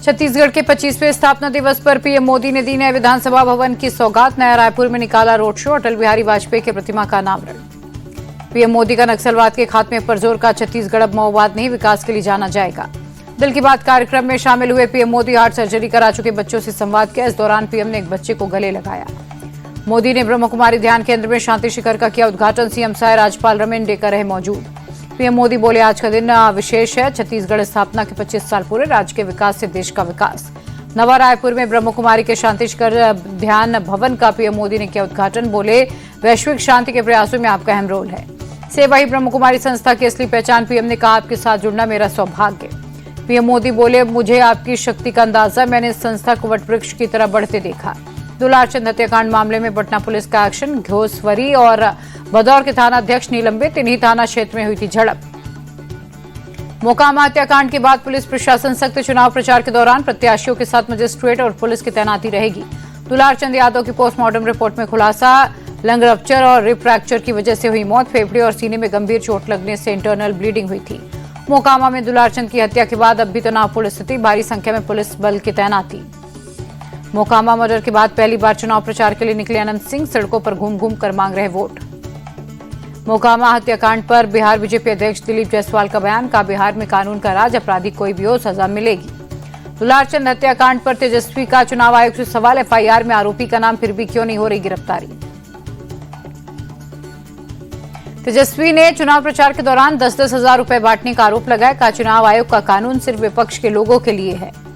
छत्तीसगढ़ के 25वें स्थापना दिवस पर पीएम मोदी ने दी नए विधानसभा भवन की सौगात। नया रायपुर में निकाला रोड शो। अटल बिहारी वाजपेयी की प्रतिमा का अनावरण। पीएम मोदी का नक्सलवाद के खात्मे पर जोर का। छत्तीसगढ़ अब माओवाद नहीं, विकास के लिए जाना जाएगा। दिल की बात कार्यक्रम में शामिल हुए पीएम मोदी हार्ट सर्जरी करा चुके बच्चों से संवाद किया। इस दौरान पीएम ने एक बच्चे को गले लगाया। मोदी ने ब्रह्म कुमारी ध्यान केंद्र में शांति शिखर का किया उद्घाटन। सीएम साय राज्यपाल रमेन डेका रहे मौजूद। पीएम मोदी बोले, आज का दिन विशेष है। छत्तीसगढ़ स्थापना के 25 साल पूरे। राज्य के विकास से देश का विकास। नवा रायपुर में ब्रह्म कुमारी के शांति शिखर ध्यान भवन का पीएम मोदी ने किया उद्घाटन। बोले, वैश्विक शांति के प्रयासों में आपका अहम रोल है। सेवा ही ब्रह्म कुमारी संस्था की असली पहचान। पीएम ने कहा, आपके साथ जुड़ना मेरा सौभाग्य। पीएम मोदी बोले, मुझे आपकी शक्ति का अंदाजा। मैंने इस संस्था को वटवृक्ष की तरह बढ़ते देखा। दुलारचंद हत्याकांड मामले में पटना पुलिस का एक्शन। घोसवरी और भदौर के थाना अध्यक्ष निलंबित। इन्हीं थाना क्षेत्र में हुई थी झड़प। मोकामा हत्याकांड के बाद पुलिस प्रशासन सख्त। चुनाव प्रचार के दौरान प्रत्याशियों के साथ मजिस्ट्रेट और पुलिस की तैनाती रहेगी। दुलारचंद यादव की पोस्टमार्टम रिपोर्ट में खुलासा। लंग रप्चर और रिप फ्रैक्चर की वजह से हुई मौत। फेफड़े और सीने में गंभीर चोट लगने से इंटरनल ब्लीडिंग हुई थी। मोकामा में दुलारचंद की हत्या के बाद अब भी तनावपूर्ण स्थिति। भारी संख्या में पुलिस बल की तैनाती। मोकामा मर्डर के बाद पहली बार चुनाव प्रचार के लिए निकले अनंत सिंह। सड़कों पर घूम घूम कर मांग रहे वोट। मोकामा हत्याकांड पर बिहार बीजेपी अध्यक्ष दिलीप जायसवाल का बयान। का बिहार में कानून का राज। अपराधी कोई भी हो, सजा मिलेगी। दुलारचंद हत्याकांड पर तेजस्वी का चुनाव आयोग से सवाल। एफआईआर में आरोपी का नाम, फिर भी क्यों नहीं हो रही गिरफ्तारी। तेजस्वी ने चुनाव प्रचार के दौरान 10-10 हजार रुपए बांटने का आरोप लगाया। कहा, चुनाव आयोग का कानून सिर्फ विपक्ष के लोगों के लिए है।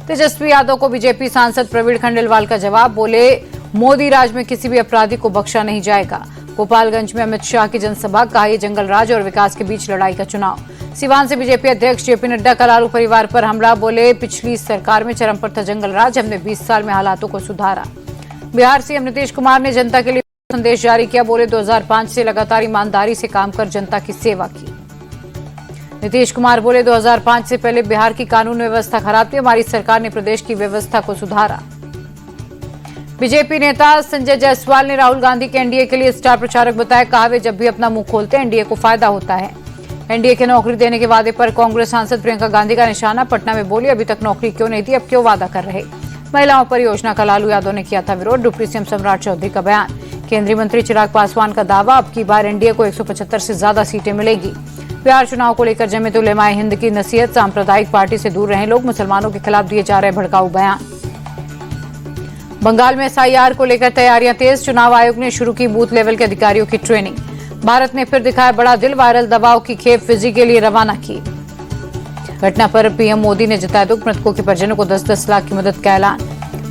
तेजस्वी यादव को बीजेपी सांसद प्रवीण खंडेलवाल का जवाब। बोले, मोदी राज में किसी भी अपराधी को बख्शा नहीं जाएगा। गोपालगंज में अमित शाह की जनसभा। कहा, यह जंगल राज और विकास के बीच लड़ाई का चुनाव। सिवान से बीजेपी अध्यक्ष जेपी नड्डा का लालू परिवार पर हमला। बोले, पिछली सरकार में चरम पर था जंगल राज। हमने 20 साल में हालातों को सुधारा। बिहार सीएम नीतीश कुमार ने जनता के लिए संदेश जारी किया। बोले, 2005 से लगातार ईमानदारी से काम कर जनता की सेवा की। नीतीश कुमार बोले, 2005 से पहले बिहार की कानून व्यवस्था खराब थी। हमारी सरकार ने प्रदेश की व्यवस्था को सुधारा। बीजेपी नेता संजय जायसवाल ने राहुल गांधी के एनडीए के लिए स्टार प्रचारक बताया। कहा, वे जब भी अपना मुंह खोलते हैं एनडीए को फायदा होता है। एनडीए के नौकरी देने के वादे पर कांग्रेस सांसद प्रियंका गांधी का निशाना। पटना में बोली, अभी तक नौकरी क्यों नहीं दी, अब क्यों वादा कर रहे। महिलाओं पर योजना का लालू यादव ने किया था विरोध। डिप्टी सीएम सम्राट चौधरी का बयान। केंद्रीय मंत्री चिराग पासवान का दावा, अब की बार एनडीए को 175 से ज्यादा सीटें मिलेगी। बिहार चुनाव को लेकर जमीयत उलेमा ए हिंद की नसीहत। सांप्रदायिक पार्टी से दूर रहें लोग। मुसलमानों के खिलाफ दिए जा रहे भड़काऊ बयान। बंगाल में एसआईआर को लेकर तैयारियां तेज। चुनाव आयोग ने शुरू की बूथ लेवल के अधिकारियों की ट्रेनिंग। भारत ने फिर दिखाया बड़ा दिल। वायरल दवाओं की खेप फिजी के लिए रवाना की। घटना पर पीएम मोदी ने जताया दुख। मृतकों के परिजनों को 10-10 लाख की मदद का ऐलान।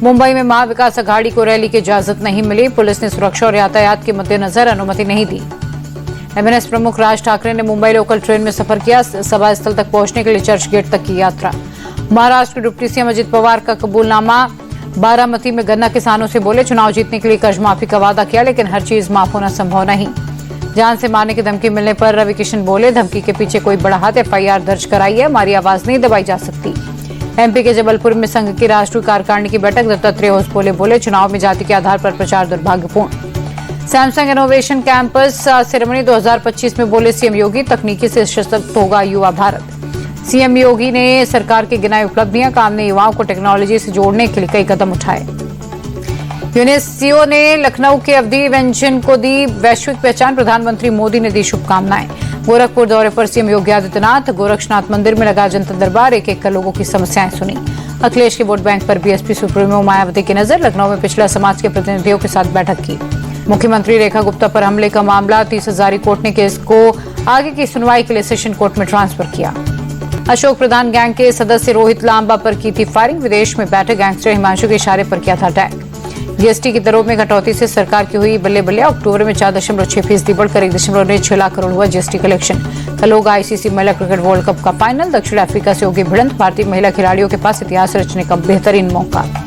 मुंबई में महाविकास अघाड़ी को रैली की इजाजत नहीं मिली। पुलिस ने सुरक्षा और यातायात के मद्देनजर अनुमति नहीं दी। एमएनएस प्रमुख राज ठाकरे ने मुंबई लोकल ट्रेन में सफर किया। सभा स्थल तक पहुंचने के लिए चर्च गेट तक की यात्रा। महाराष्ट्र के डिप्टी सीएम अजित पवार का कबूलनामा। बारामती में गन्ना किसानों से बोले, चुनाव जीतने के लिए कर्ज माफी का वादा किया, लेकिन हर चीज माफ होना संभव नहीं। जान से मारने की धमकी मिलने पर रवि किशन बोले, धमकी के पीछे कोई बड़ा हाथ। एफआईआर दर्ज कराई है, हमारी आवाज नहीं दबाई जा सकती। एमपी के जबलपुर में संघ की राष्ट्रीय कार्यकारिणी की बैठक। दत्तात्रेय होसबोले बोले, चुनाव में जाति के आधार पर प्रचार दुर्भाग्यपूर्ण। सैमसंग इनोवेशन कैंपस सेरेमनी 2025 में बोले सीएम योगी, तकनीकी से सशक्त होगा युवा भारत। सीएम योगी ने सरकार की गिनाई उपलब्धियां। काम ने युवाओं को टेक्नोलॉजी से जोड़ने के लिए कई कदम उठाए। यूनेस्को ने लखनऊ के अवधी व्यंजन को दी वैश्विक पहचान। प्रधानमंत्री मोदी ने दी शुभकामनाएं। गोरखपुर दौरे पर सीएम योगी आदित्यनाथ। गोरक्षनाथ मंदिर में लगा जनता दरबार। एक-एक कर लोगों की समस्याएं सुनी। अखिलेश के वोट बैंक पर बीएसपी सुप्रीमो मायावती की नजर। लखनऊ में पिछड़ा समाज के प्रतिनिधियों के साथ बैठक की। मुख्यमंत्री रेखा गुप्ता पर हमले का मामला। 30 हजारी कोर्ट ने केस को आगे की सुनवाई के लिए सेशन कोर्ट में ट्रांसफर किया। अशोक प्रधान गैंग के सदस्य रोहित लांबा पर की थी फायरिंग। विदेश में बैठे गैंगस्टर हिमांशु के इशारे पर किया था अटैक। जीएसटी की दरों में कटौती से सरकार की हुई बल्ले बल्ले। अक्टूबर में 4.6% बढ़कर 1.6 लाख करोड़ हुआ जीएसटी कलेक्शन। कल होगा आईसीसी महिला क्रिकेट वर्ल्ड कप का फाइनल। दक्षिण अफ्रीका से होगी भिड़ंत। भारतीय महिला खिलाड़ियों के पास इतिहास रचने का बेहतरीन मौका।